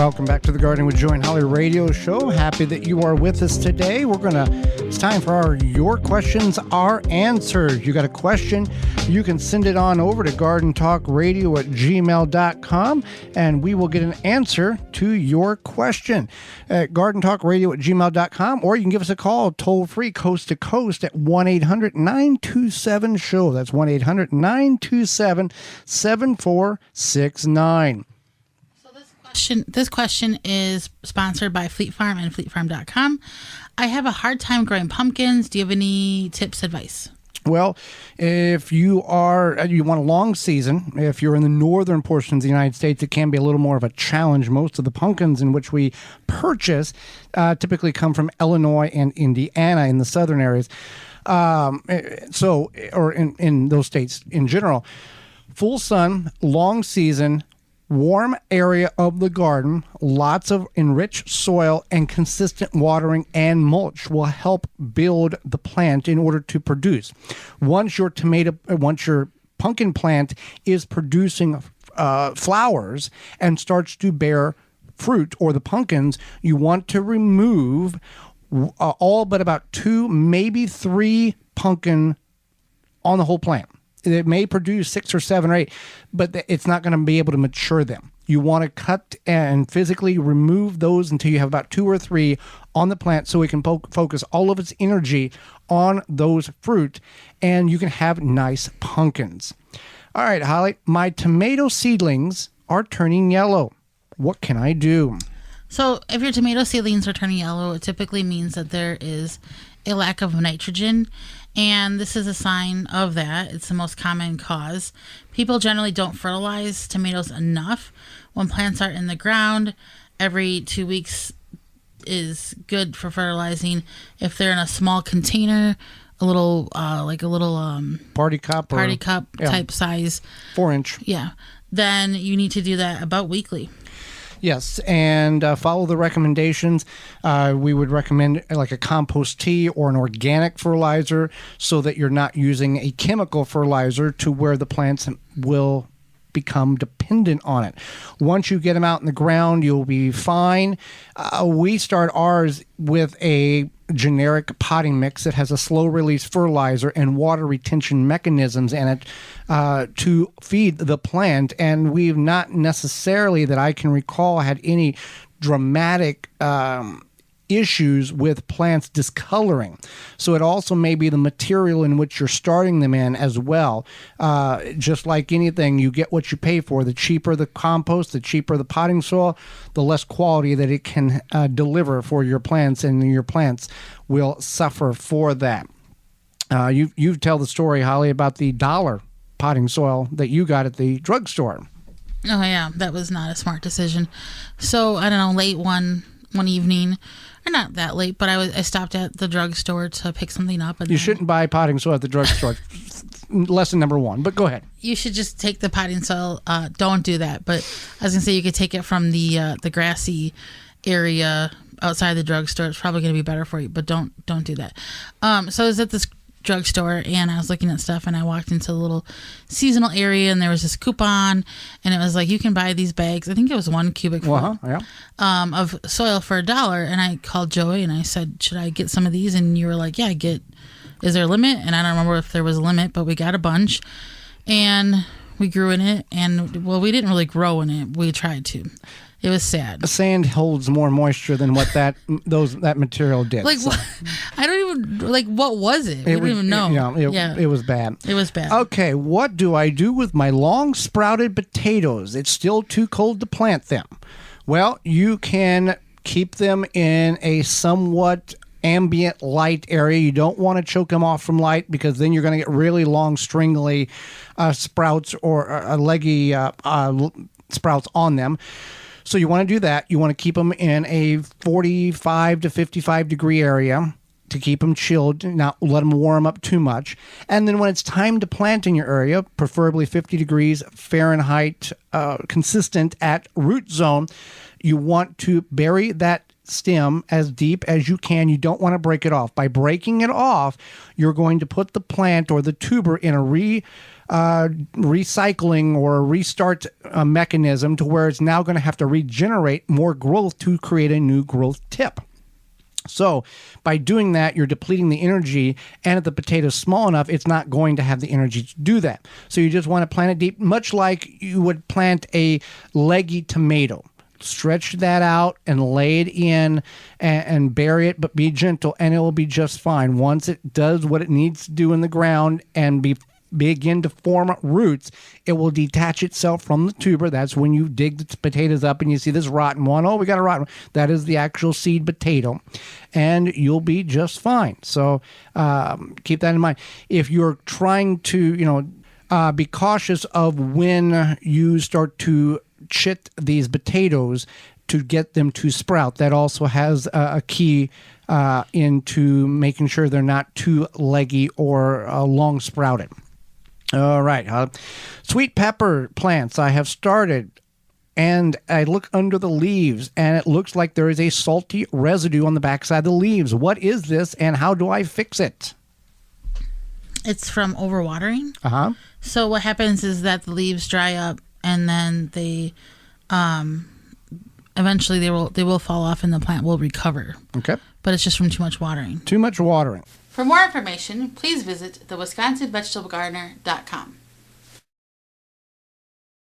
Welcome back to the Gardening with Joy and Holly radio show. Happy that you are with us today. It's time for our Your Questions Are Answered. You got a question, you can send it on over to gardentalkradio@gmail.com and we will get an answer to your question at gardentalkradio@gmail.com, or you can give us a call toll free coast to coast at 1-800-927-SHOW. That's 1-800-927-7469. This question is sponsored by Fleet Farm and fleetfarm.com. I have a hard time growing pumpkins. Do you have any tips, advice? Well, if you want a long season, if you're in the northern portions of the United States, it can be a little more of a challenge. Most of the pumpkins in which we purchase typically come from Illinois and Indiana in the southern areas. Or in those states in general. Full sun, long season, warm area of the garden, lots of enriched soil, and consistent watering and mulch will help build the plant in order to produce. Once your pumpkin plant is producing flowers and starts to bear fruit, or the pumpkins, you want to remove all but about 2, maybe 3 pumpkin on the whole plant. It may produce 6 or 7 or 8, but it's not going to be able to mature them. You want to cut and physically remove those until you have about 2 or 3 on the plant so it can focus all of its energy on those fruit, and you can have nice pumpkins. All right, Holly, my tomato seedlings are turning yellow. What can I do? So if your tomato seedlings are turning yellow, it typically means that there is a lack of nitrogen, and this is a sign of that. It's the most common cause. People generally don't fertilize tomatoes enough. When plants are in the ground, every 2 weeks is good for fertilizing. If they're in a small container, a little party cup type size, 4-inch, then you need to do that about weekly. Yes, and follow the recommendations. We would recommend like a compost tea or an organic fertilizer so that you're not using a chemical fertilizer to where the plants will become dependent on it. Once you get them out in the ground, you'll be fine. We start ours with a generic potting mix that has a slow release fertilizer and water retention mechanisms in it to feed the plant, and we've not necessarily, that I can recall, had any dramatic issues with plants discoloring. So it also may be the material in which you're starting them in as well. Just like anything, you get what you pay for. The cheaper the compost, the cheaper the potting soil, the less quality that it can deliver for your plants, and your plants will suffer for that. You tell the story, Holly, about the $1 potting soil that you got at the drugstore. Oh yeah, that was not a smart decision. So I don't know, late one evening, or not that late, but I stopped at the drugstore to pick something up. And you shouldn't buy potting soil at the drugstore. Lesson number 1, but go ahead. You should just take the potting soil. Don't do that. But I was gonna say you could take it from the grassy area outside the drugstore. It's probably gonna be better for you, but don't do that. So I was at this drugstore and I was looking at stuff, and I walked into the little seasonal area, and there was this coupon, and it was like, you can buy these bags, I think it was 1 cubic foot of soil for $1. And I called Joey and I said, should I get some of these? And you were like, yeah, is there a limit? And I don't remember if there was a limit, but we got a bunch and we grew in it. And well, we didn't really grow in it, we tried to. It was sad. Sand holds more moisture than what that material did. Like, so. I don't even, like, what was it? We don't even know. It was bad. It was bad. Okay, what do I do with my long sprouted potatoes? It's still too cold to plant them. Well, you can keep them in a somewhat ambient light area. You don't want to choke them off from light, because then you're going to get really long, stringly sprouts or leggy sprouts on them. So you want to do that. You want to keep them in a 45 to 55 degree area to keep them chilled, not let them warm up too much. And then when it's time to plant in your area, preferably 50 degrees Fahrenheit, consistent at root zone, you want to bury that stem as deep as you can. You don't want to break it off. By breaking it off, you're going to put the plant or the tuber in a recycling or a restart mechanism to where it's now going to have to regenerate more growth to create a new growth tip. So by doing that, you're depleting the energy, and if the potato's small enough, it's not going to have the energy to do that. So you just want to plant it deep, much like you would plant a leggy tomato. Stretch that out and lay it in and bury it, but be gentle, and it will be just fine. Once it does what it needs to do in the ground and begin to form roots, it will detach itself from the tuber. That's when you dig the potatoes up and you see this rotten one. Oh, we got a rotten one. That is the actual seed potato, and you'll be just fine. So keep that in mind. If you're trying to, be cautious of when you start to chit these potatoes to get them to sprout. That also has a key into making sure they're not too leggy or long sprouted. All right. Sweet pepper plants I have started, and I look under the leaves, and it looks like there is a salty residue on the backside of the leaves. What is this, and how do I fix it? It's from overwatering. Uh-huh. So what happens is that the leaves dry up, and then they eventually they will fall off, and the plant will recover. Okay. But it's just from too much watering. Too much watering. For more information, please visit thewisconsinvegetablegardener.com.